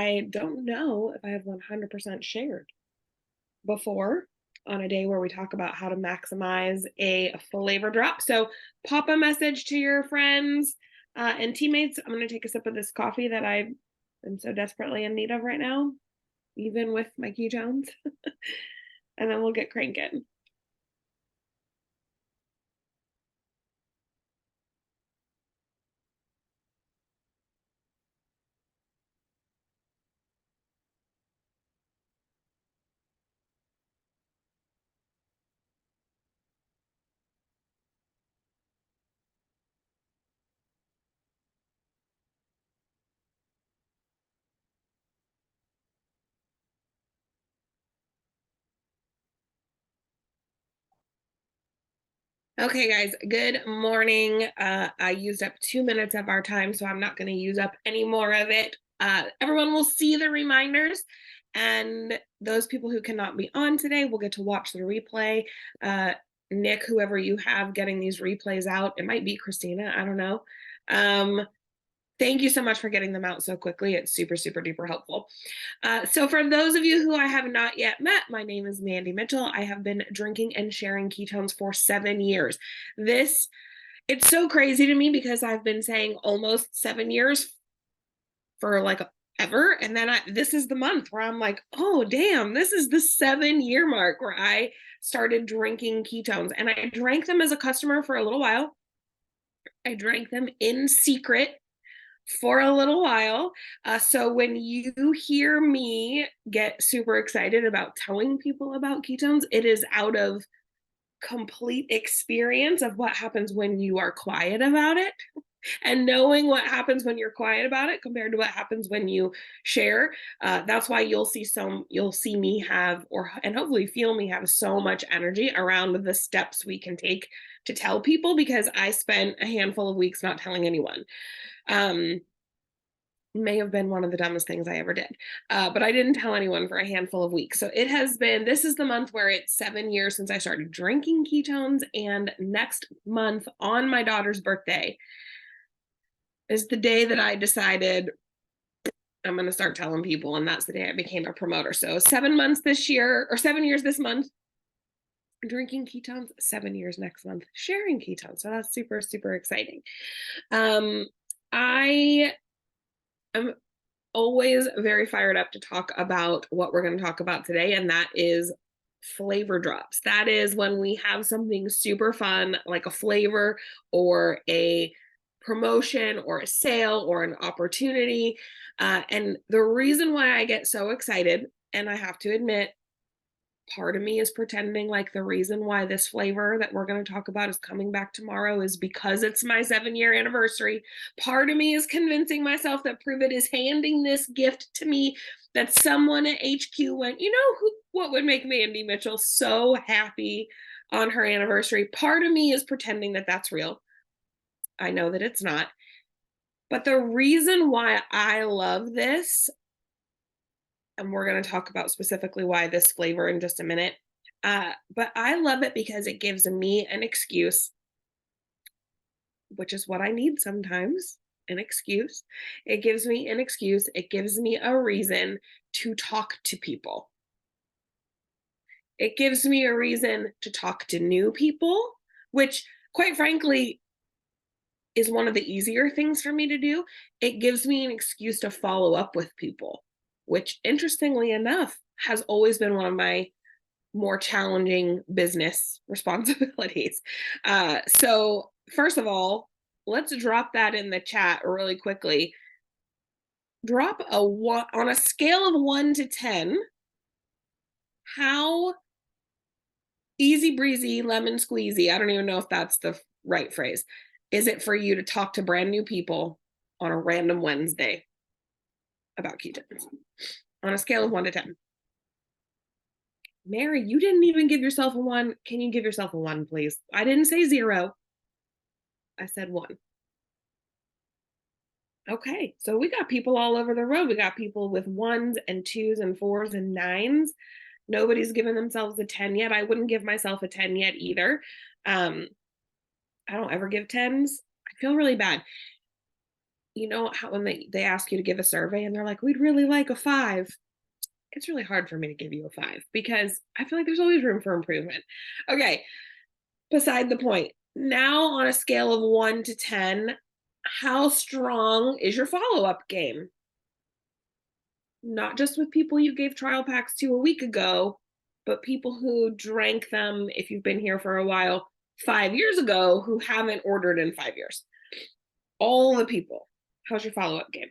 I don't know if I have 100% shared before on a day where we talk about how to maximize a flavor drop. So pop a message to your friends and teammates. I'm going to take a sip of this coffee that I am so desperately in need of right now, even with my ketones, and then we'll get cranking. Okay, guys, good morning. I used up 2 minutes of our time, so I'm not going to use up any more of it. Everyone will see the reminders, and those people who cannot be on today will get to watch the replay. Nick, whoever you have getting these replays out, it might be Christina, I don't know. Thank you so much for getting them out so quickly. It's super, super duper helpful. So for those of you who I have not yet met, my name is Mandy Mitchell. I have been drinking and sharing ketones for 7 years. It's so crazy to me because I've been saying almost 7 years for like ever. And then this is the month where I'm like, oh, damn, this is the 7-year mark where I started drinking ketones. And I drank them as a customer for a little while. I drank them in secret for a little while. So when you hear me get super excited about telling people about ketones, it is out of complete experience of what happens when you are quiet about it and knowing what happens when you're quiet about it compared to what happens when you share. That's why you'll see me have, and hopefully feel me have so much energy around the steps we can take to tell people, because I spent a handful of weeks not telling anyone. May have been one of the dumbest things I ever did. But I didn't tell anyone for a handful of weeks. So this is the month where it's 7 years since I started drinking ketones. And next month on my daughter's birthday is the day that I decided I'm going to start telling people. And that's the day I became a promoter. So 7 months this year, or 7 years this month, drinking ketones, 7 years next month, sharing ketones. So that's super, super exciting. I am always very fired up to talk about what we're going to talk about today, and that is flavor drops. That is when we have something super fun like a flavor or a promotion or a sale or an opportunity. And the reason why I get so excited, and I have to admit, part of me is pretending like the reason why this flavor that we're going to talk about is coming back tomorrow is because it's my 7-year anniversary. Part of me is convincing myself that Prove It is handing this gift to me, that someone at HQ went, what would make Mandy Mitchell so happy on her anniversary? Part of me is pretending that that's real. I know that it's not. But the reason why I love this, and we're going to talk about specifically why this flavor in just a minute. But I love it because it gives me an excuse, which is what I need sometimes, an excuse. It gives me an excuse. It gives me a reason to talk to people. It gives me a reason to talk to new people, which, quite frankly, is one of the easier things for me to do. It gives me an excuse to follow up with people, which, interestingly enough, has always been one of my more challenging business responsibilities. So first of all, let's drop that in the chat really quickly. Drop a 1 on a scale of 1 to 10. How easy breezy, lemon squeezy, I don't even know if that's the right phrase, is it for you to talk to brand new people on a random Wednesday about ketones? On a scale of 1 to 10. Mary, you didn't even give yourself a 1. Can you give yourself a 1, please? I didn't say 0. I said 1. Okay, so we got people all over the road. We got people with 1s and 2s and 4s and 9s. Nobody's given themselves a 10 yet. I wouldn't give myself a 10 yet either. I don't ever give 10s. I feel really bad. you know how when they ask you to give a survey and they're like, we'd really like a 5. It's really hard for me to give you a 5 because I feel like there's always room for improvement. Okay, beside the point. Now, on a scale of 1 to 10, how strong is your follow-up game? Not just with people you gave trial packs to a week ago, but people who drank them, if you've been here for a while, 5 years ago, who haven't ordered in 5 years. All the people. How's your follow-up game?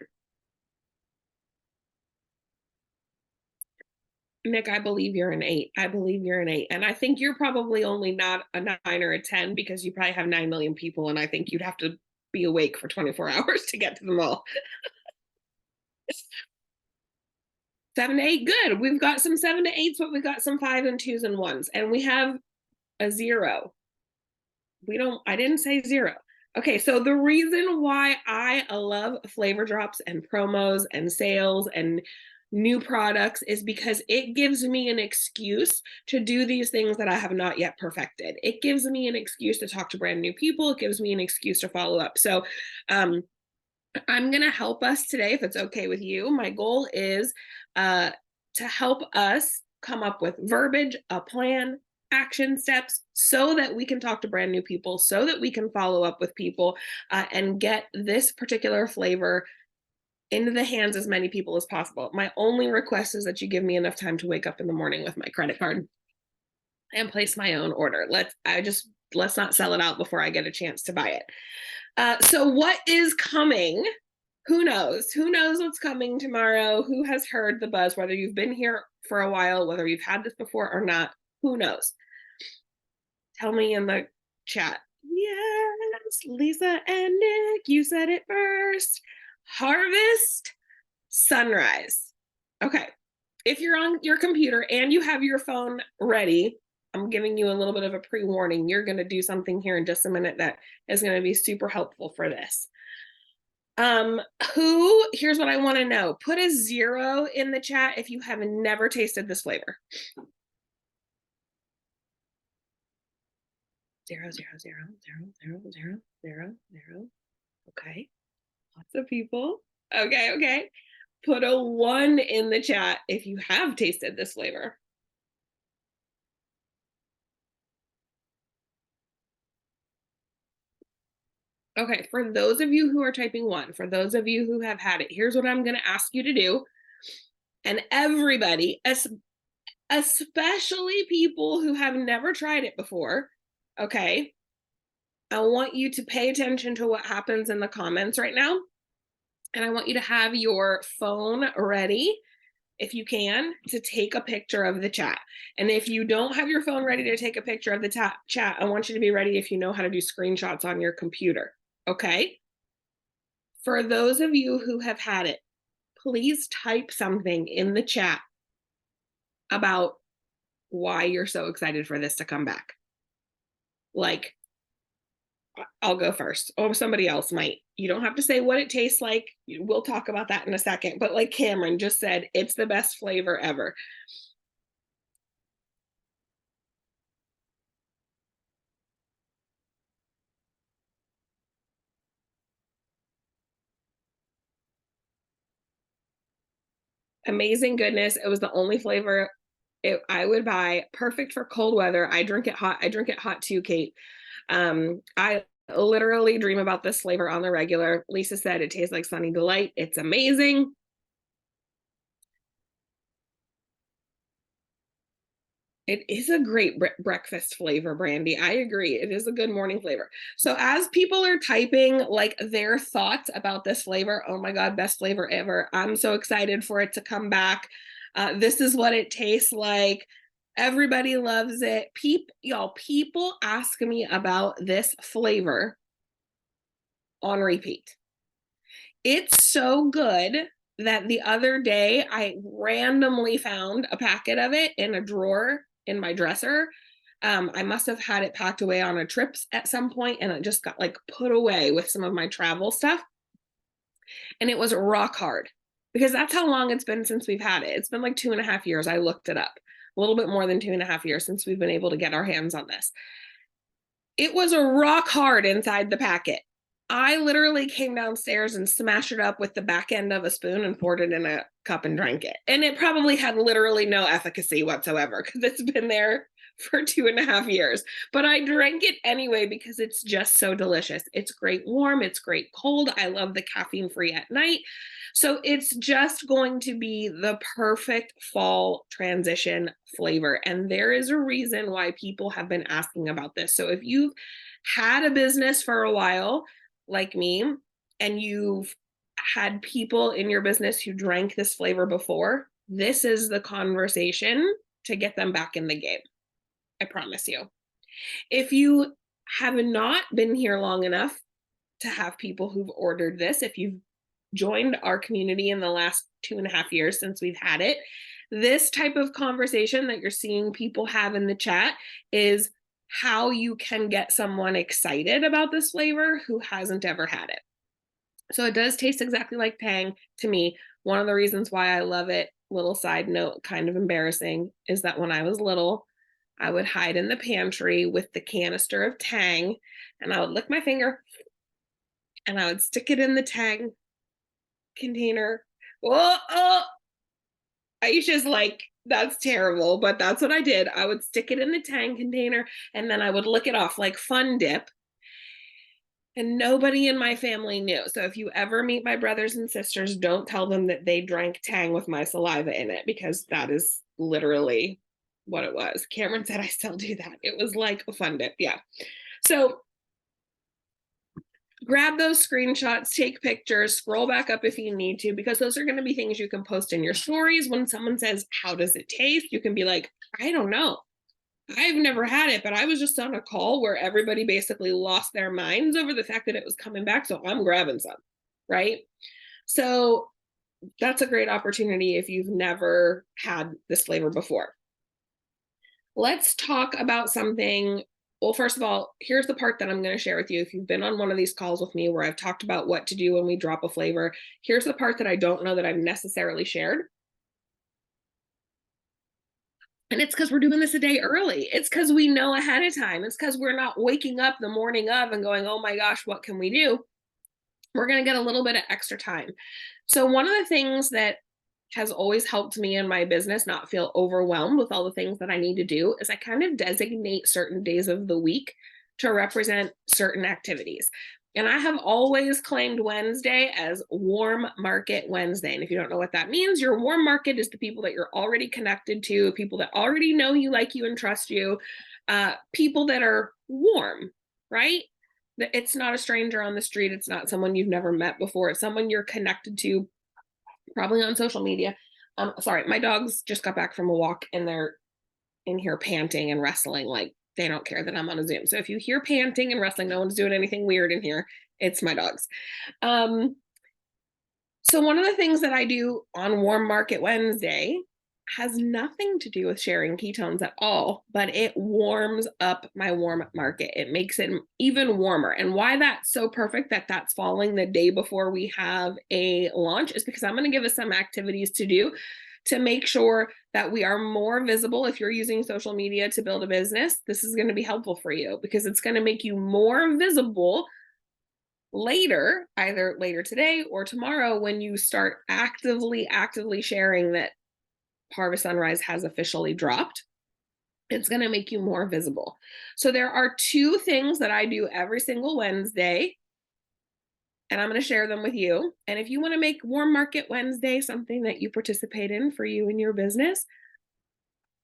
Nick, I believe you're an 8. I believe you're an 8. And I think you're probably only not a 9 or a 10 because you probably have 9 million people. And I think you'd have to be awake for 24 hours to get to them all. 7 to 8, good. We've got some 7 to 8s, but we've got some 5 and 2s and 1s. And we have a 0. I didn't say 0. Okay, so the reason why I love flavor drops and promos and sales and new products is because it gives me an excuse to do these things that I have not yet perfected. It gives me an excuse to talk to brand new people. It gives me an excuse to follow up. So I'm going to help us today, if it's okay with you. My goal is to help us come up with verbiage, a plan, action steps, so that we can talk to brand new people, so that we can follow up with people and get this particular flavor into the hands as many people as possible. My only request is that you give me enough time to wake up in the morning with my credit card and place my own order. Let's not sell it out before I get a chance to buy it. So what is coming? Who knows? Who knows what's coming tomorrow? Who has heard the buzz? Whether you've been here for a while, whether you've had this before or not, who knows? Tell me in the chat. Yes, Lisa and Nick, you said it first. Harvest sunrise. Okay. If you're on your computer and you have your phone ready, I'm giving you a little bit of a pre-warning. You're going to do something here in just a minute that is going to be super helpful for this. Here's what I want to know. Put a 0 in the chat if you have never tasted this flavor. 0, 0, 0, 0, 0, 0, 0, 0. Okay. Lots of people. Okay. Put a 1 in the chat if you have tasted this flavor. Okay, for those of you who are typing 1, for those of you who have had it, here's what I'm going to ask you to do. And everybody, especially people who have never tried it before, okay, I want you to pay attention to what happens in the comments right now. And I want you to have your phone ready, if you can, to take a picture of the chat. And if you don't have your phone ready to take a picture of the chat, I want you to be ready if you know how to do screenshots on your computer. Okay? For those of you who have had it, please type something in the chat about why you're so excited for this to come back. Like, I'll go first. Oh, somebody else might. You don't have to say what it tastes like. We'll talk about that in a second. But like Cameron just said, it's the best flavor ever. Amazing goodness. It was the only flavor I would buy. Perfect for cold weather. I drink it hot. I drink it hot too, Kate. I literally dream about this flavor on the regular. Lisa said it tastes like Sunny Delight. It's amazing. It is a great breakfast flavor, Brandy. I agree. It is a good morning flavor. So as people are typing like their thoughts about this flavor, oh my God, best flavor ever. I'm so excited for it to come back. This is what it tastes like. Everybody loves it. People ask me about this flavor on repeat. It's so good that the other day I randomly found a packet of it in a drawer in my dresser. I must have had it packed away on a trip at some point, and it just got like put away with some of my travel stuff. And it was rock hard because that's how long it's been since we've had it. It's been like 2.5 years. I looked it up. A little bit more than 2.5 years since we've been able to get our hands on this. It was a rock hard inside the packet. I literally came downstairs and smashed it up with the back end of a spoon and poured it in a cup and drank it. And it probably had literally no efficacy whatsoever because it's been there for 2.5 years. But I drank it anyway because it's just so delicious. It's great warm, it's great cold. I love the caffeine free at night. So it's just going to be the perfect fall transition flavor. And there is a reason why people have been asking about this. So if you've had a business for a while, like me, and you've had people in your business who drank this flavor before, this is the conversation to get them back in the game. I promise you. If you have not been here long enough to have people who've ordered this, if you've joined our community in the last 2.5 years since we've had it, this type of conversation that you're seeing people have in the chat is how you can get someone excited about this flavor who hasn't ever had it. So it does taste exactly like Tang to me. One of the reasons why I love it, little side note, kind of embarrassing, is that when I was little, I would hide in the pantry with the canister of Tang and I would lick my finger and I would stick it in the Tang container. Oh, Aisha's like, that's terrible, but that's what I did. I would stick it in the Tang container and then I would lick it off like Fun Dip. And nobody in my family knew. So if you ever meet my brothers and sisters, don't tell them that they drank Tang with my saliva in it, because that is literally what it was. Cameron said I still do that. It was like a Fun Dip. Yeah. So grab those screenshots, take pictures, scroll back up if you need to, because those are going to be things you can post in your stories. When someone says, how does it taste? You can be like, I don't know. I've never had it, but I was just on a call where everybody basically lost their minds over the fact that it was coming back. So I'm grabbing some, right? So that's a great opportunity if you've never had this flavor before. Let's talk about something. Well, first of all, here's the part that I'm going to share with you. If you've been on one of these calls with me where I've talked about what to do when we drop a flavor, here's the part that I don't know that I've necessarily shared. And it's because we're doing this a day early. It's because we know ahead of time. It's because we're not waking up the morning of and going, oh my gosh, what can we do? We're going to get a little bit of extra time. So one of the things that has always helped me in my business not feel overwhelmed with all the things that I need to do is I kind of designate certain days of the week to represent certain activities. And I have always claimed Wednesday as Warm Market Wednesday. And if you don't know what that means, your warm market is the people that you're already connected to, people that already know you, like you, and trust you, people that are warm, right? It's not a stranger on the street. It's not someone you've never met before. It's someone you're connected to, probably on social media. Sorry, my dogs just got back from a walk and they're in here panting and wrestling like they don't care that I'm on a Zoom. So if you hear panting and wrestling, no one's doing anything weird in here. It's my dogs. So one of the things that I do on Warm Market Wednesday has nothing to do with sharing ketones at all, but it warms up my warm market. It makes it even warmer. And why that's so perfect that that's falling the day before we have a launch is because I'm going to give us some activities to do to make sure that we are more visible. If you're using social media to build a business, this is going to be helpful for you because it's going to make you more visible later, either later today or tomorrow, when you start actively sharing that Harvest Sunrise has officially dropped. It's going to make you more visible. So there are 2 things that I do every single Wednesday, and I'm going to share them with you. And if you want to make Warm Market Wednesday something that you participate in for you and your business,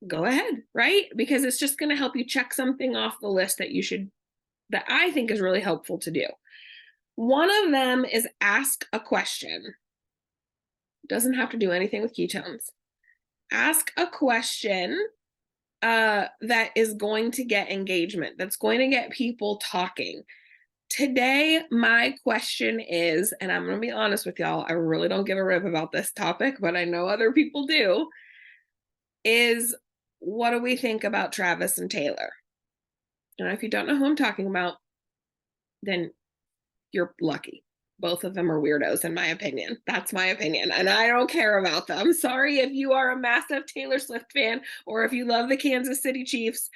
go ahead, right? Because it's just going to help you check something off the list that I think is really helpful to do. One of them is ask a question. Doesn't have to do anything with ketones. Ask a question that is going to get engagement, that's going to get people talking. Today, my question is, and I'm going to be honest with y'all, I really don't give a rip about this topic, but I know other people do, is what do we think about Travis and Taylor? And if you don't know who I'm talking about, then you're lucky. Both of them are weirdos, in my opinion. That's my opinion, and I don't care about them. Sorry if you are a massive Taylor Swift fan or if you love the Kansas City Chiefs.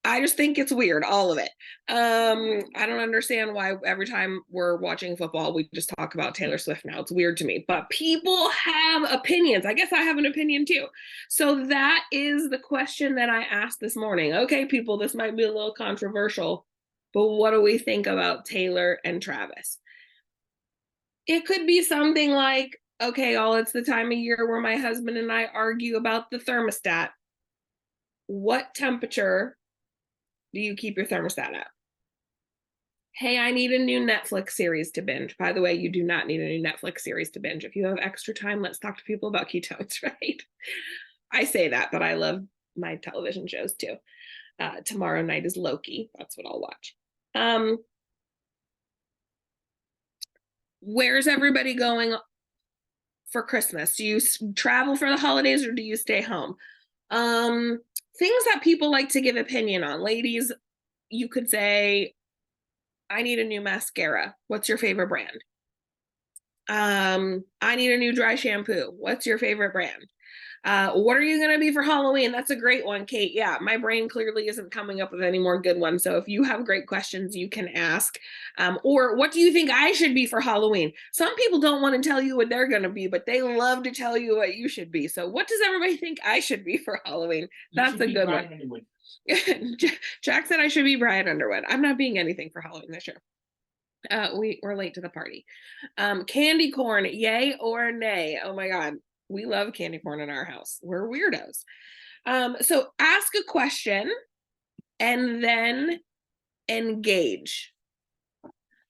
I just think it's weird, all of it. I don't understand why every time we're watching football, we just talk about Taylor Swift now. It's weird to me, but people have opinions. I guess I have an opinion too. So that is the question that I asked this morning. Okay, people, this might be a little controversial, but what do we think about Taylor and Travis? It could be something like, okay, it's the time of year where my husband and I argue about the thermostat. What temperature do you keep your thermostat at? Hey, I need a new Netflix series to binge. By the way, you do not need a new Netflix series to binge. If you have extra time, let's talk to people about ketones, right? I say that, but I love my television shows too. Tomorrow night is Loki. That's what I'll watch. Where's everybody going for Christmas? Do you travel for the holidays or do you stay home? Things that people like to give opinion on. Ladies, you could say, I need a new mascara. What's your favorite brand? I need a new dry shampoo. What's your favorite brand? What are you going to be for Halloween? That's a great one, Kate. Yeah, my brain clearly isn't coming up with any more good ones. So if you have great questions, you can ask. Or what do you think I should be for Halloween? Some people don't want to tell you what they're going to be, but they love to tell you what you should be. So what does everybody think I should be for Halloween? That's a good one. Jack said I should be Brian Underwood. I'm not being anything for Halloween this year. We're late to the party. Candy corn, yay or nay? Oh my God. We love candy corn in our house. We're weirdos. So ask a question and then engage.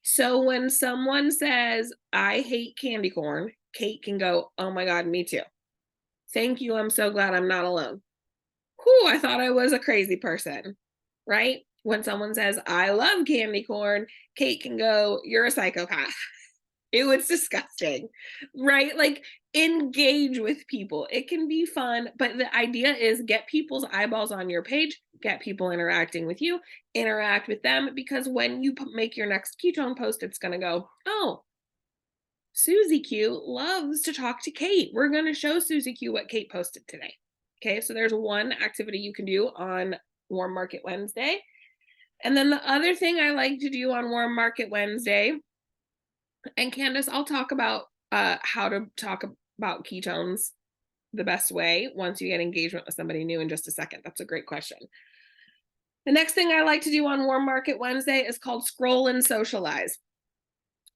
So when someone says, I hate candy corn, Kate can go, oh my God, me too. Thank you. I'm so glad I'm not alone. Whew, I thought I was a crazy person, right? When someone says, I love candy corn, Kate can go, you're a psychopath. Ew, it's disgusting, right? Like, engage with people. It can be fun, but the idea is get people's eyeballs on your page, get people interacting with you, interact with them, because when you make your next ketone post, it's going to go, oh, Susie Q loves to talk to Kate. We're going to show Susie Q what Kate posted today. Okay, so there's one activity you can do on Warm Market Wednesday. And then the other thing I like to do on Warm Market Wednesday, and Candace, I'll talk about how to talk about ketones the best way once you get engagement with somebody new in just a second. That's a great question. The next thing I like to do on Warm Market Wednesday is called scroll and socialize.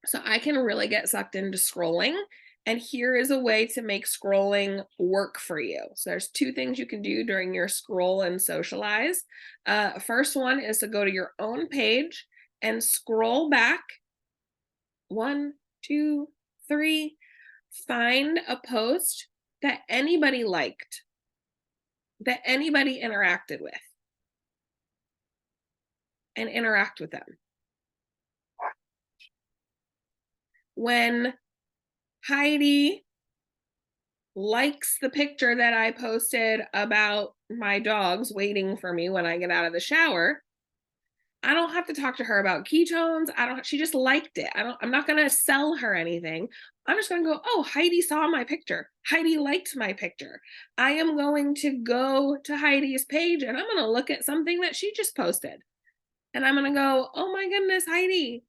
So I can really get sucked into scrolling. And here is a way to make scrolling work for you. So there's two things you can do during your scroll and socialize. First one is to go to your own page and scroll back 1, 2, 3, find a post that anybody liked, that anybody interacted with, and interact with them. When Heidi likes the picture that I posted about my dogs waiting for me when I get out of the shower, I don't have to talk to her about ketones. She just liked it. I'm not going to sell her anything. I'm just going to go, oh, Heidi saw my picture. Heidi liked my picture. I am going to go to Heidi's page and I'm going to look at something that she just posted. And I'm going to go, oh my goodness, Heidi,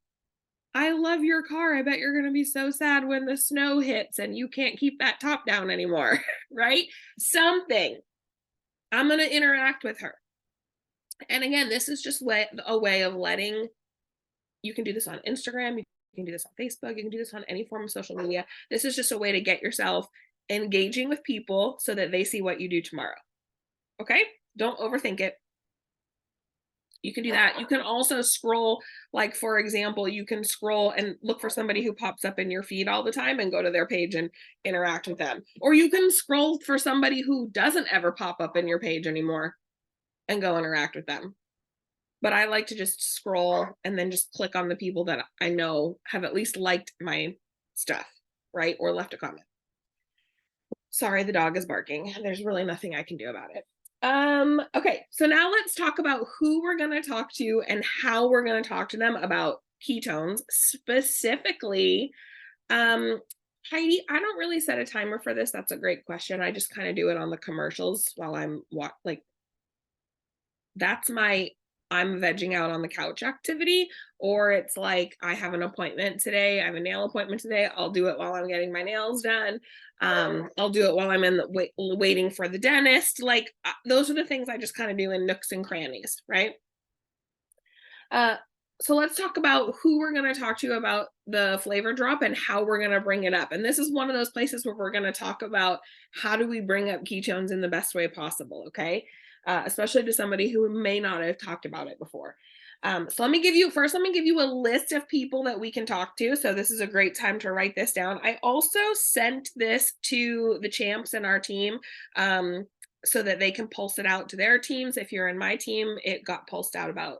I love your car. I bet you're going to be so sad when the snow hits and you can't keep that top down anymore, right? Something. I'm going to interact with her. And again, this is just a way of letting, you can do this on Instagram, you can do this on Facebook, you can do this on any form of social media. This is just a way to get yourself engaging with people so that they see what you do tomorrow. Okay? Don't overthink it. You can do that. You can also scroll, like, for example, you can scroll and look for somebody who pops up in your feed all the time and go to their page and interact with them. Or you can scroll for somebody who doesn't ever pop up in your page anymore and go interact with them. But I like to just scroll and then just click on the people that I know have at least liked my stuff, right? Or left a comment. Sorry, the dog is barking. There's really nothing I can do about it. Okay, so now let's talk about who we're going to talk to and how we're going to talk to them about ketones. Specifically, Heidi, I don't really set a timer for this. That's a great question. I just kind of do it on the commercials while I'm that's my I'm vegging out on the couch activity, or it's like I have an appointment today, I have a nail appointment today, I'll do it while I'm getting my nails done. I'll do it while I'm in the waiting for the dentist. Like those are the things I just kind of do in nooks and crannies, right? Uh, so let's talk about who we're going to talk to about the flavor drop and how we're going to bring it up. And this is one of those places where we're going to talk about how do we bring up ketones in the best way possible, okay? Especially to somebody who may not have talked about it before. So let me give you a list of people that we can talk to. So this is a great time to write this down. I also sent this to the champs in our team so that they can pulse it out to their teams. If you're in my team, it got pulsed out about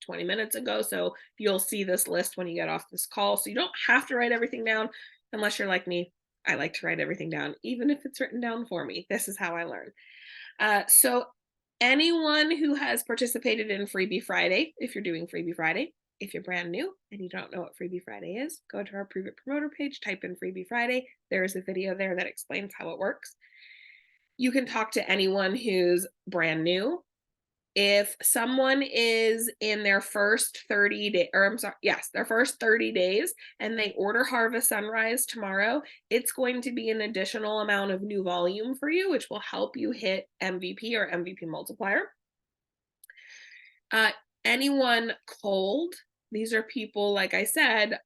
20 minutes ago. So you'll see this list when you get off this call. So you don't have to write everything down unless you're like me. I like to write everything down, even if it's written down for me. This is how I learn. So anyone who has participated in Freebie Friday, if you're doing Freebie Friday, if you're brand new and you don't know what Freebie Friday is, go to our Prove It Promoter page, type in Freebie Friday. There is a video there that explains how it works. You can talk to anyone who's brand new. If someone is in their first 30 days, or I'm sorry, yes, their first 30 days, and they order Harvest Sunrise tomorrow, it's going to be an additional amount of new volume for you, which will help you hit MVP or MVP multiplier. Anyone cold, these are people, like I said,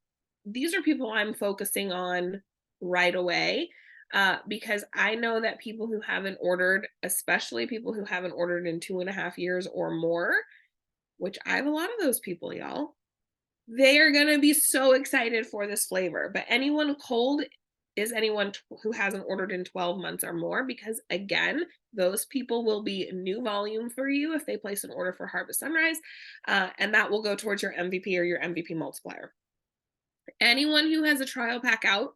these are people I'm focusing on right away. Because I know that people who haven't ordered, especially people who haven't ordered in 2.5 years or more, which I have a lot of those people, y'all, they are going to be so excited for this flavor. But anyone cold is anyone who hasn't ordered in 12 months or more, because again, those people will be new volume for you if they place an order for Harvest Sunrise, and that will go towards your MVP or your MVP multiplier. Anyone who has a trial pack out,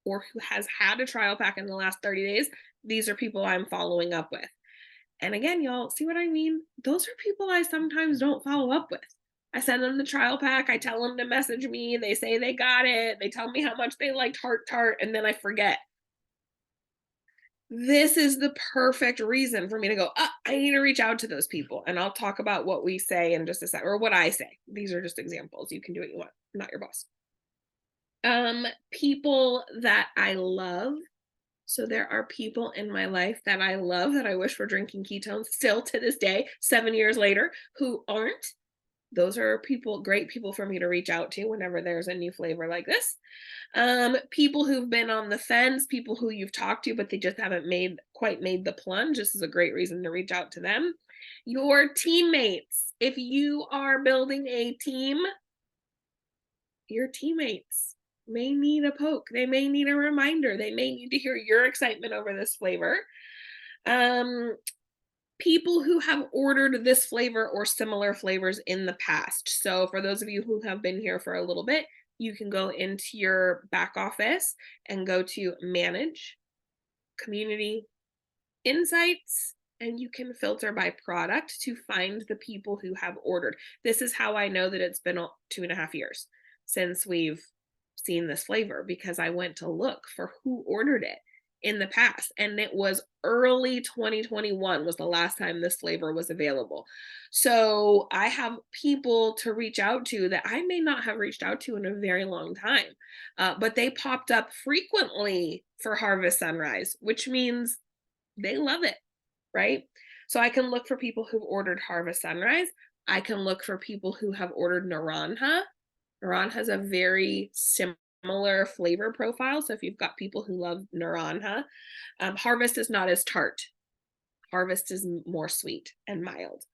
or who has had a trial pack in the last 30 days, these are people I'm following up with. And again, y'all, see what I mean? Those are people I sometimes don't follow up with. I send them the trial pack, I tell them to message me, they say they got it, they tell me how much they liked Heart Tart, and then I forget. This is the perfect reason for me to go, I need to reach out to those people. And I'll talk about what we say in just a sec, or what I say. These are just examples. You can do what you want. I'm not your boss. People that I love. So there are people in my life that I love that I wish were drinking ketones still to this day, 7 years later, who aren't. Those are people, great people for me to reach out to whenever there's a new flavor like this. People who've been on the fence, people who you've talked to, but they just haven't quite made the plunge. This is a great reason to reach out to them. Your teammates. If you are building a team, your teammates may need a poke. They may need a reminder. They may need to hear your excitement over this flavor. People who have ordered this flavor or similar flavors in the past. So for those of you who have been here for a little bit, you can go into your back office and go to Manage, Community, Insights, and you can filter by product to find the people who have ordered. This is how I know that it's been 2.5 years since we've seen this flavor, because I went to look for who ordered it in the past, and it was early 2021 was the last time this flavor was available. So I have people to reach out to that I may not have reached out to in a very long time, but they popped up frequently for Harvest Sunrise, which means they love it, right? So I can look for people who've ordered Harvest Sunrise. I can look for people who have ordered Naranja. Naranja has a very similar flavor profile. So if you've got people who love Naranja, Harvest is not as tart. Harvest is more sweet and mild.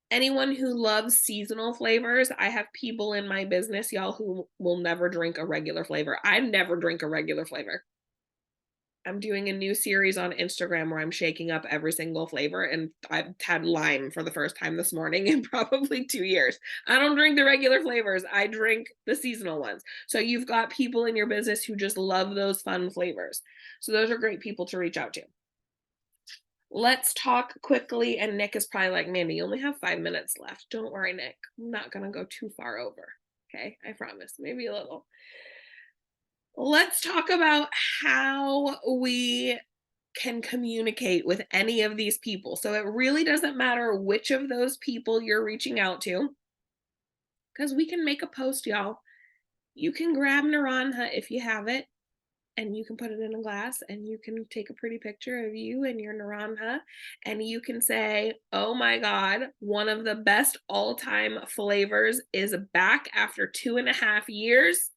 Anyone who loves seasonal flavors, I have people in my business, y'all, who will never drink a regular flavor. I never drink a regular flavor. I'm doing a new series on Instagram where I'm shaking up every single flavor, and I've had lime for the first time this morning in probably 2 years. I don't drink the regular flavors. I drink the seasonal ones. So you've got people in your business who just love those fun flavors. So those are great people to reach out to. Let's talk quickly, and Nick is probably like, Mandy, you only have 5 minutes left. Don't worry, Nick. I'm not going to go too far over. Okay, I promise. Maybe a little. Let's talk about how we can communicate with any of these people. So it really doesn't matter which of those people you're reaching out to, because we can make a post, y'all. You can grab Naranja if you have it, and you can put it in a glass, and you can take a pretty picture of you and your Naranja, and you can say, oh my God, one of the best all-time flavors is back after 2.5 years.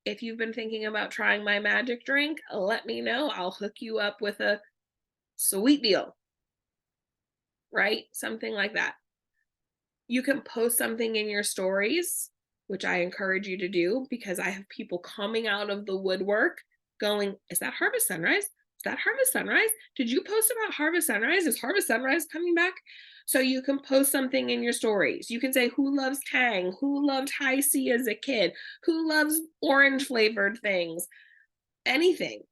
If you've been thinking about trying my magic drink, let me know. I'll hook you up with a sweet deal, right? Something like that. You can post something in your stories, which I encourage you to do, because I have people coming out of the woodwork going, is that Harvest Sunrise? Is that Harvest Sunrise? Did you post about Harvest Sunrise? Is Harvest Sunrise coming back? So you can post something in your stories. You can say, who loves Tang? Who loved High C as a kid? Who loves orange flavored things? Anything.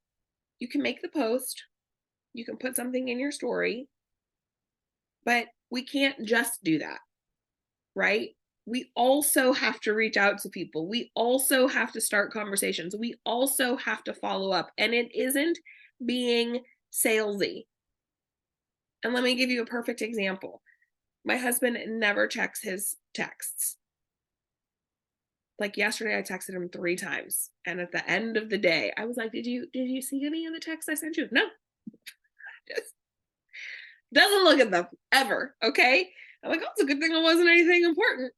You can make the post. You can put something in your story. But we can't just do that, right? We also have to reach out to people. We also have to start conversations. We also have to follow up. And it isn't being salesy. And let me give you a perfect example. My husband never checks his texts. Like yesterday, I texted him 3 times. And at the end of the day, I was like, did you see any of the texts I sent you? No. Just doesn't look at them ever. Okay. I'm like, oh, it's a good thing it wasn't anything important.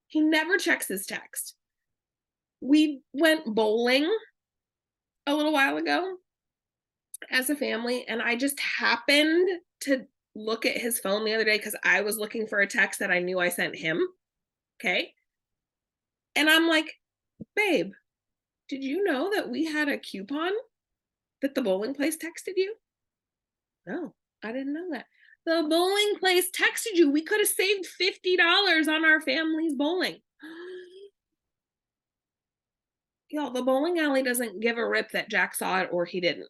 He never checks his text. We went bowling a little while ago as a family, and I just happened to look at his phone the other day because I was looking for a text that I knew I sent him. Okay. And I'm like, babe, did you know that we had a coupon that the bowling place texted you? No, I didn't know that. The bowling place texted you. We could have saved $50 on our family's bowling. Y'all, the bowling alley doesn't give a rip that Jack saw it or he didn't.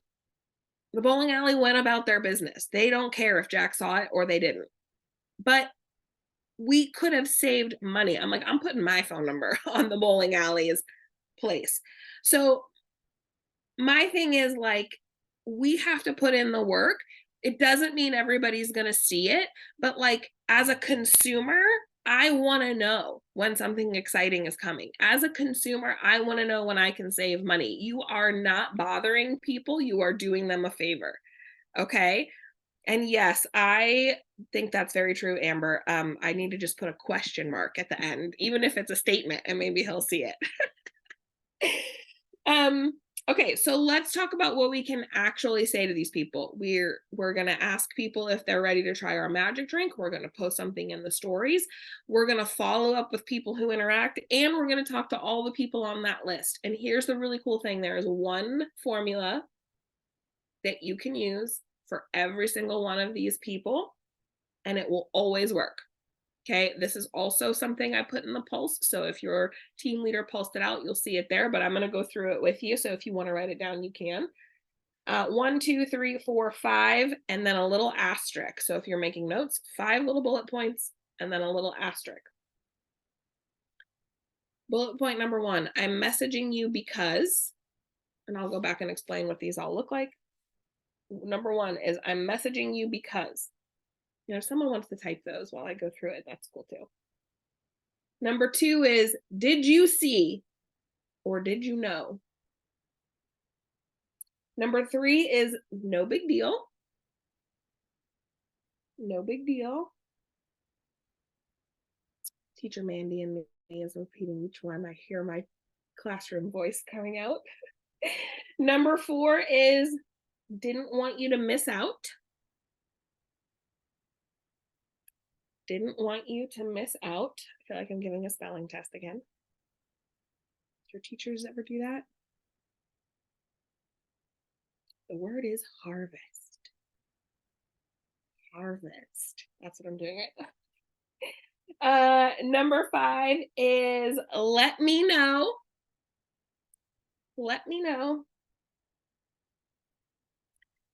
The bowling alley went about their business. They don't care if Jack saw it or they didn't. But we could have saved money. I'm like, I'm putting my phone number on the bowling alley's place. So my thing is, like, we have to put in the work. It doesn't mean everybody's going to see it, but like as a consumer, I want to know when something exciting is coming. As a consumer, I want to know when I can save money. You are not bothering people. You are doing them a favor. Okay. And yes, I think that's very true, Amber. I need to just put a question mark at the end, even if it's a statement, and maybe he'll see it. Okay, so let's talk about what we can actually say to these people. We're going to ask people if they're ready to try our magic drink. We're going to post something in the stories. We're going to follow up with people who interact, and we're going to talk to all the people on that list. And here's the really cool thing. There is one formula that you can use for every single one of these people, and it will always work. Okay, this is also something I put in the pulse. So if your team leader pulsed it out, you'll see it there, but I'm going to go through it with you. So if you want to write it down, you can. 1, 2, 3, 4, 5, and then a little asterisk. So if you're making notes, 5 little bullet points and then a little asterisk. Bullet point number 1, I'm messaging you because, and I'll go back and explain what these all look like. Number 1 is I'm messaging you because. You know, if someone wants to type those while I go through it, that's cool too. Number 2 is, did you see or did you know? Number 3 is no big deal. No big deal. Teacher Mandy and me is repeating each one. I hear my classroom voice coming out. Number 4 is didn't want you to miss out. Didn't want you to miss out. I feel like I'm giving a spelling test again. Do your teachers ever do that? The word is harvest. Harvest. That's what I'm doing right now. Number 5 is let me know. Let me know.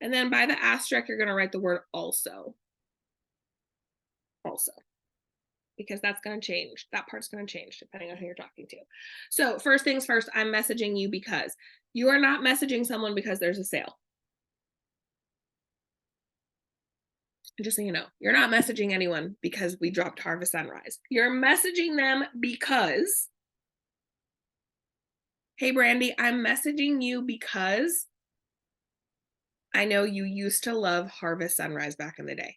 And then by the asterisk, you're going to write the word also. Also. because that's going to change. That part's going to change depending on who you're talking to. So first things first, I'm messaging you because you are not messaging someone because there's a sale. Just so you know, you're not messaging anyone because we dropped Harvest Sunrise. You're messaging them because, hey, Brandy, I'm messaging you because I know you used to love Harvest Sunrise back in the day.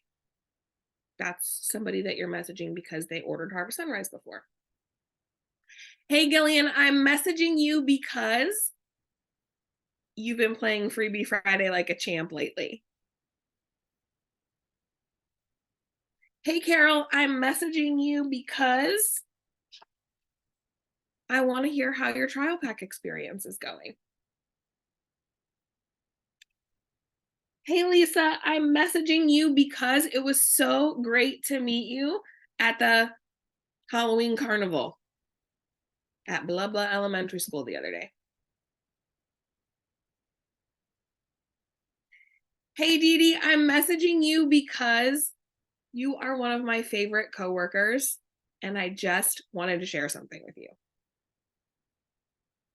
That's somebody that you're messaging because they ordered Harvest Sunrise before. Hey, Gillian, I'm messaging you because you've been playing Freebie Friday like a champ lately. Hey, Carol, I'm messaging you because I want to hear how your trial pack experience is going. Hey, Lisa, I'm messaging you because it was so great to meet you at the Halloween Carnival at Blah Blah Elementary School the other day. Hey, Dee Dee, I'm messaging you because you are one of my favorite coworkers, and I just wanted to share something with you.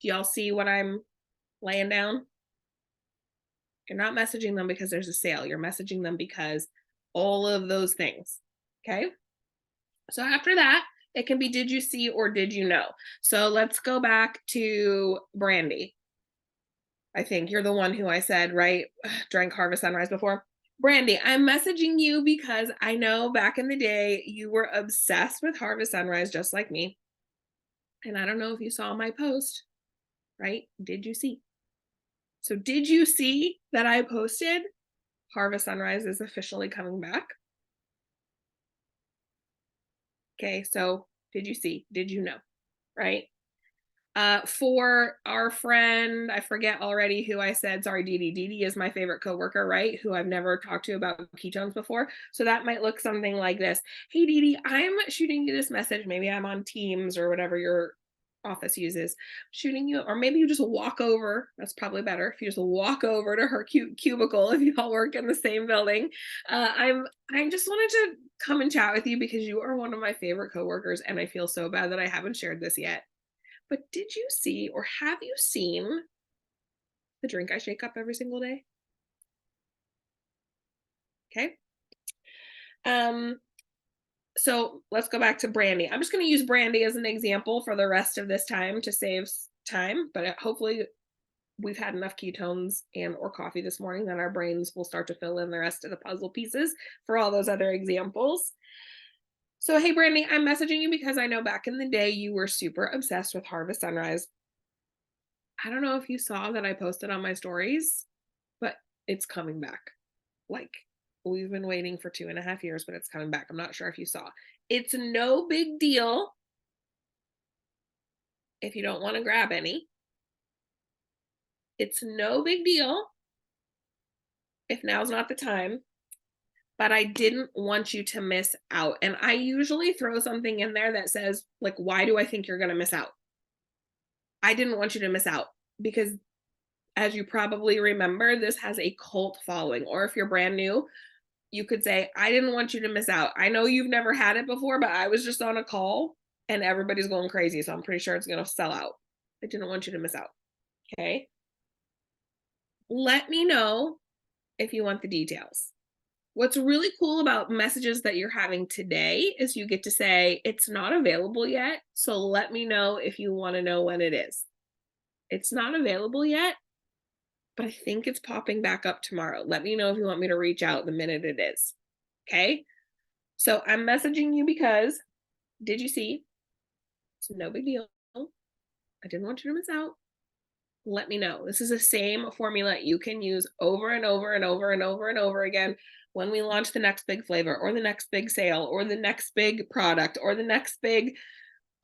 Do y'all see what I'm laying down? You're not messaging them because there's a sale. You're messaging them because all of those things. Okay. So after that, it can be did you see or did you know? So let's go back to Brandy. I think you're the one who I said, right, drank Harvest Sunrise before. Brandy, I'm messaging you because I know back in the day you were obsessed with Harvest Sunrise just like me. And I don't know if you saw my post, right? Did you see? So did you see that I posted Harvest Sunrise is officially coming back? Okay, so did you see? Did you know? Right? For our friend, I forget already who I said, sorry, Dee Dee. Dee Dee is my favorite coworker, right? Who I've never talked to about ketones before. So that might look something like this. Hey, Dee Dee, I'm shooting you this message. Maybe I'm on Teams or whatever your office uses, shooting you, or maybe you just walk over. That's probably better if you just walk over to her cubicle if you all work in the same building. I just wanted to come and chat with you because you are one of my favorite coworkers, and I feel so bad that I haven't shared this yet. But did you see or have you seen the drink I shake up every single day? Okay. So let's go back to Brandy. I'm just going to use Brandy as an example for the rest of this time to save time, but hopefully we've had enough ketones and or coffee this morning that our brains will start to fill in the rest of the puzzle pieces for all those other examples. So, hey, Brandy, I'm messaging you because I know back in the day you were super obsessed with Harvest Sunrise. I don't know if you saw that I posted on my stories, but it's coming back. Like, we've been waiting for 2.5 years, but it's coming back. I'm not sure if you saw. It's no big deal if you don't want to grab any. It's no big deal if now's not the time, but I didn't want you to miss out. And I usually throw something in there that says, like, why do I think you're going to miss out? I didn't want you to miss out because, as you probably remember, this has a cult following. Or if you're brand new, you could say, I didn't want you to miss out. I know you've never had it before, but I was just on a call and everybody's going crazy. So I'm pretty sure it's going to sell out. I didn't want you to miss out. Okay. Let me know if you want the details. What's really cool about messages that you're having today is you get to say, it's not available yet. So let me know if you want to know when it is. It's not available yet, but I think it's popping back up tomorrow. Let me know if you want me to reach out the minute it is. Okay. So I'm messaging you because, did you see? It's no big deal. I didn't want you to miss out. Let me know. This is the same formula you can use over and over and over and over and over again when we launch the next big flavor or the next big sale or the next big product or the next big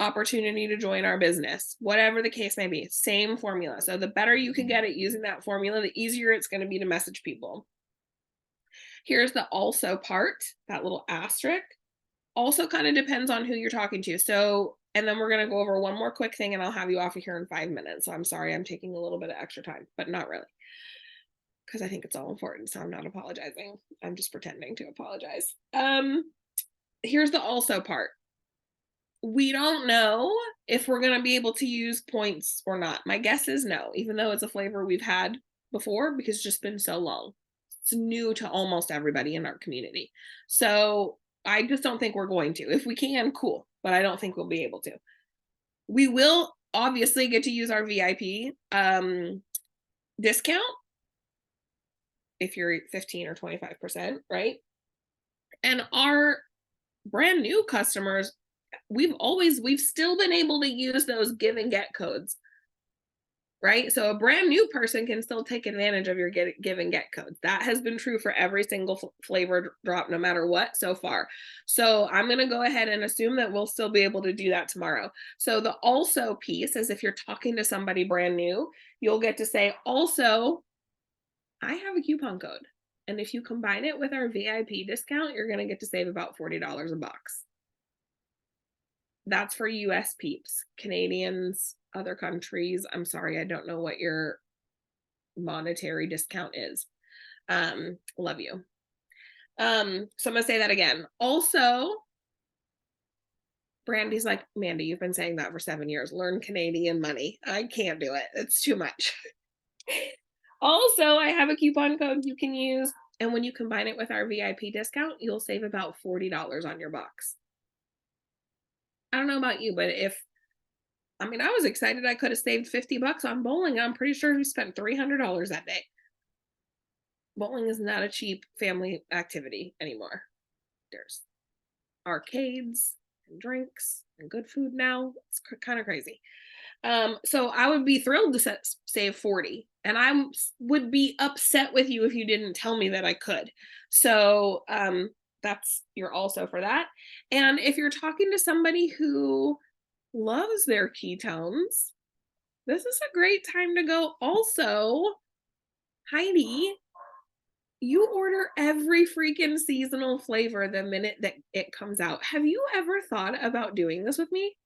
opportunity to join our business, whatever the case may be. Same formula. So the better you can get at using that formula, the easier it's going to be to message people. Here's the also part, that little asterisk. Also kind of depends on who you're talking to. So, and then we're going to go over one more quick thing and I'll have you off of here in 5 minutes. So I'm sorry, I'm taking a little bit of extra time, but not really, because I think it's all important. So I'm not apologizing. I'm just pretending to apologize. Here's the also part. We don't know if we're going to be able to use points or not. My guess is no, even though it's a flavor we've had before because it's just been so long. It's new to almost everybody in our community. So I just don't think we're going to. If we can, cool, but I don't think we'll be able to. We will obviously get to use our VIP discount if you're 15 or 25%, right? And our brand new customers, we've still been able to use those give and get codes, right? So a brand new person can still take advantage of your give and get codes. That has been true for every single flavor drop, no matter what so far. So I'm going to go ahead and assume that we'll still be able to do that tomorrow. So the also piece is if you're talking to somebody brand new, you'll get to say, also, I have a coupon code. And if you combine it with our VIP discount, you're going to get to save about $40 a box. That's for US peeps. Canadians, other countries, I'm sorry, I don't know what your monetary discount is. Love you. So I'm gonna say that again. Also, Brandy's like, Mandy, you've been saying that for 7 years. Learn Canadian money. I can't do it. It's too much. Also, I have a coupon code you can use. And when you combine it with our VIP discount, you'll save about $40 on your box. I don't know about you, but I was excited I could have saved $50 on bowling. I'm pretty sure we spent $300 that day. Bowling is not a cheap family activity anymore. There's arcades and drinks and good food now. It's kind of crazy. So I would be thrilled to save 40, and I would be upset with you if you didn't tell me that I could. So you're also for that. And if you're talking to somebody who loves their ketones, this is a great time to go. Also, Heidi, you order every freaking seasonal flavor the minute that it comes out. Have you ever thought about doing this with me?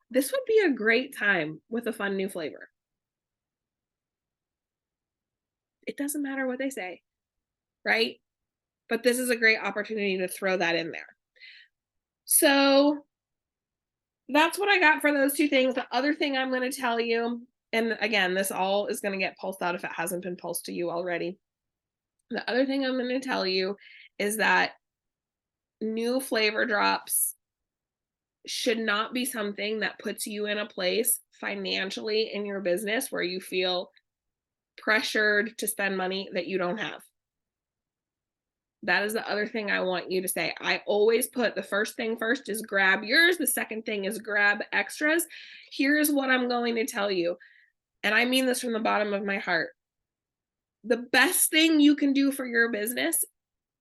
This would be a great time with a fun new flavor. It doesn't matter what they say, right? But this is a great opportunity to throw that in there. So that's what I got for those two things. The other thing I'm going to tell you, and again, this all is going to get pulsed out if it hasn't been pulsed to you already. The other thing I'm going to tell you is that new flavor drops should not be something that puts you in a place financially in your business where you feel pressured to spend money that you don't have. That is the other thing I want you to say. I always put the first thing first is grab yours. The second thing is grab extras. Here's what I'm going to tell you. And I mean this from the bottom of my heart. The best thing you can do for your business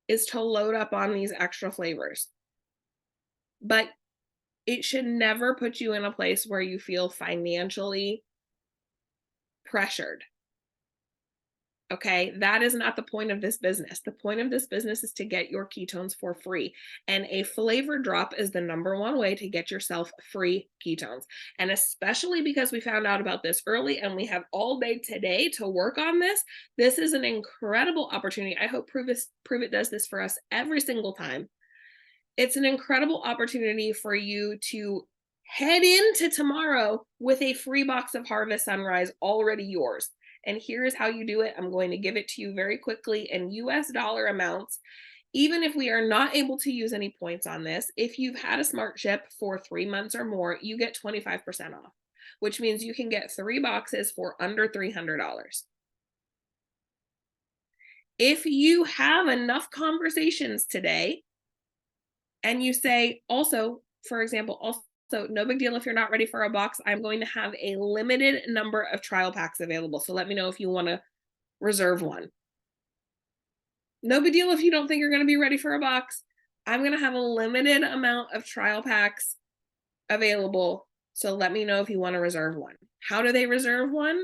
is to load up on these extra flavors. But it should never put you in a place where you feel financially pressured. Okay, that is not the point of this business. The point of this business is to get your ketones for free. And a flavor drop is the #1 way to get yourself free ketones. And especially because we found out about this early and we have all day today to work on this, this is an incredible opportunity. I hope Prove It does this for us every single time. It's an incredible opportunity for you to head into tomorrow with a free box of Harvest Sunrise already yours. And here's how you do it. I'm going to give it to you very quickly in US dollar amounts. Even if we are not able to use any points on this, if you've had a Smart Ship for 3 months or more, you get 25% off, which means you can get 3 boxes for under $300. If you have enough conversations today and you say, also, for example, also, no big deal if you're not ready for a box. I'm going to have a limited number of trial packs available. So let me know if you want to reserve one. No big deal if you don't think you're going to be ready for a box. I'm going to have a limited amount of trial packs available. So let me know if you want to reserve one. How do they reserve one?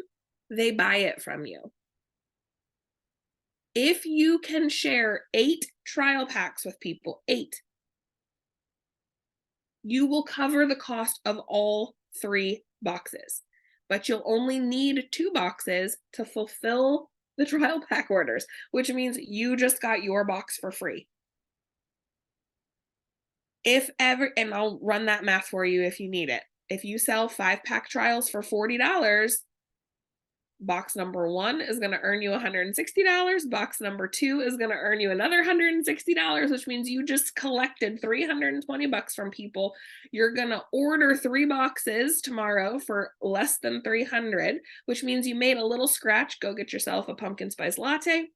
They buy it from you. If you can share 8 trial packs with people, 8, you will cover the cost of all 3 boxes, but you'll only need 2 boxes to fulfill the trial pack orders, which means you just got your box for free. If ever, and I'll run that math for you if you need it. If you sell 5-pack trials for $40, box number 1 is going to earn you $160. Box number 2 is going to earn you another $160, which means you just collected $320 from people. You're going to order 3 boxes tomorrow for less than $300, which means you made a little scratch. Go get yourself a pumpkin spice latte.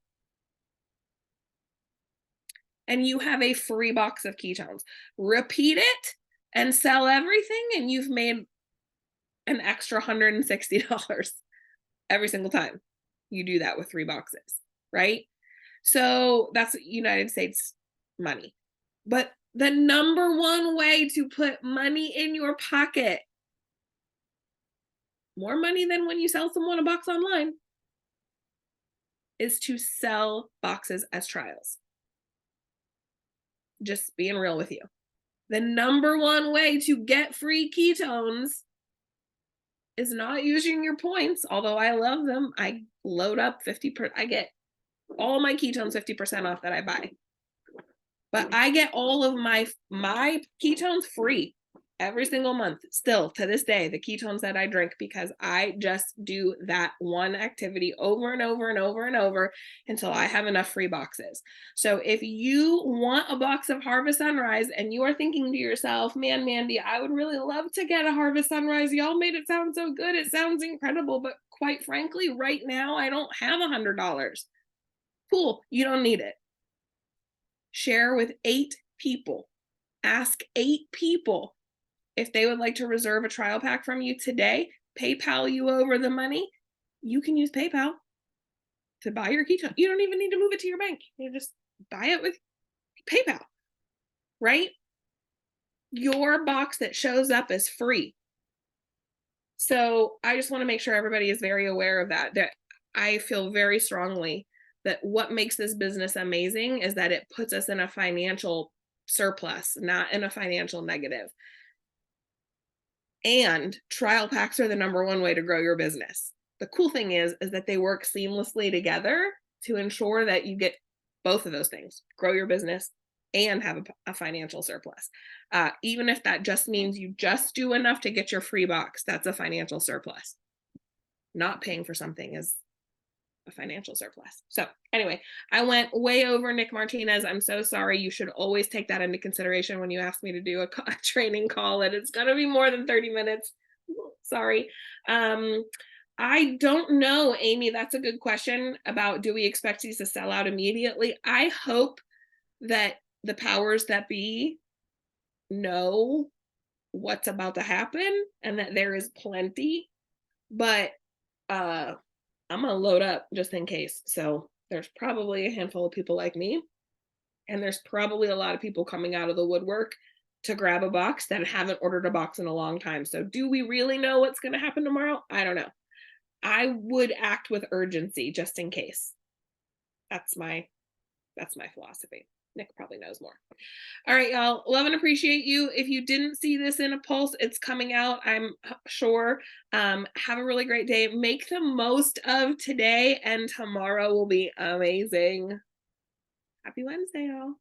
And you have a free box of ketones. Repeat it and sell everything, and you've made an extra $160 every single time you do that with 3 boxes, right? So that's United States money. But the number one way to put money in your pocket, more money than when you sell someone a box online, is to sell boxes as trials. Just being real with you. The number one way to get free ketones is not using your points, although I love them. I load up 50%. I get all my ketones 50% off that I buy. But I get all of my ketones free every single month. Still to this day, the ketones that I drink, because I just do that one activity over and over and over and over until I have enough free boxes. So if you want a box of Harvest Sunrise and you are thinking to yourself, man, Mandy, I would really love to get a Harvest Sunrise. Y'all made it sound so good. It sounds incredible. But quite frankly, right now, I don't have $100. Cool. You don't need it. Share with 8 people. Ask 8 people if they would like to reserve a trial pack from you today. PayPal you over the money. You can use PayPal to buy your ketone. You don't even need to move it to your bank. You just buy it with PayPal, right? Your box that shows up is free. So I just want to make sure everybody is very aware of that. That I feel very strongly that what makes this business amazing is that it puts us in a financial surplus, not in a financial negative. And trial packs are the number one way to grow your business. The cool thing is that they work seamlessly together to ensure that you get both of those things, grow your business and have a financial surplus. Even if that just means you just do enough to get your free box, that's a financial surplus. Not paying for something is a financial surplus. So anyway, I went way over, Nick Martinez. I'm so sorry. You should always take that into consideration when you ask me to do a training call, and it's going to be more than 30 minutes. Sorry. I don't know, Amy. That's a good question about, do we expect these to sell out immediately? I hope that the powers that be know what's about to happen and that there is plenty, but I'm going to load up just in case. So there's probably a handful of people like me, and there's probably a lot of people coming out of the woodwork to grab a box that haven't ordered a box in a long time. So do we really know what's going to happen tomorrow? I don't know. I would act with urgency just in case. That's my philosophy. Nick probably knows more. All right, y'all. Love and appreciate you. If you didn't see this in a pulse, it's coming out, I'm sure. Have a really great day. Make the most of today, and tomorrow will be amazing. Happy Wednesday, y'all.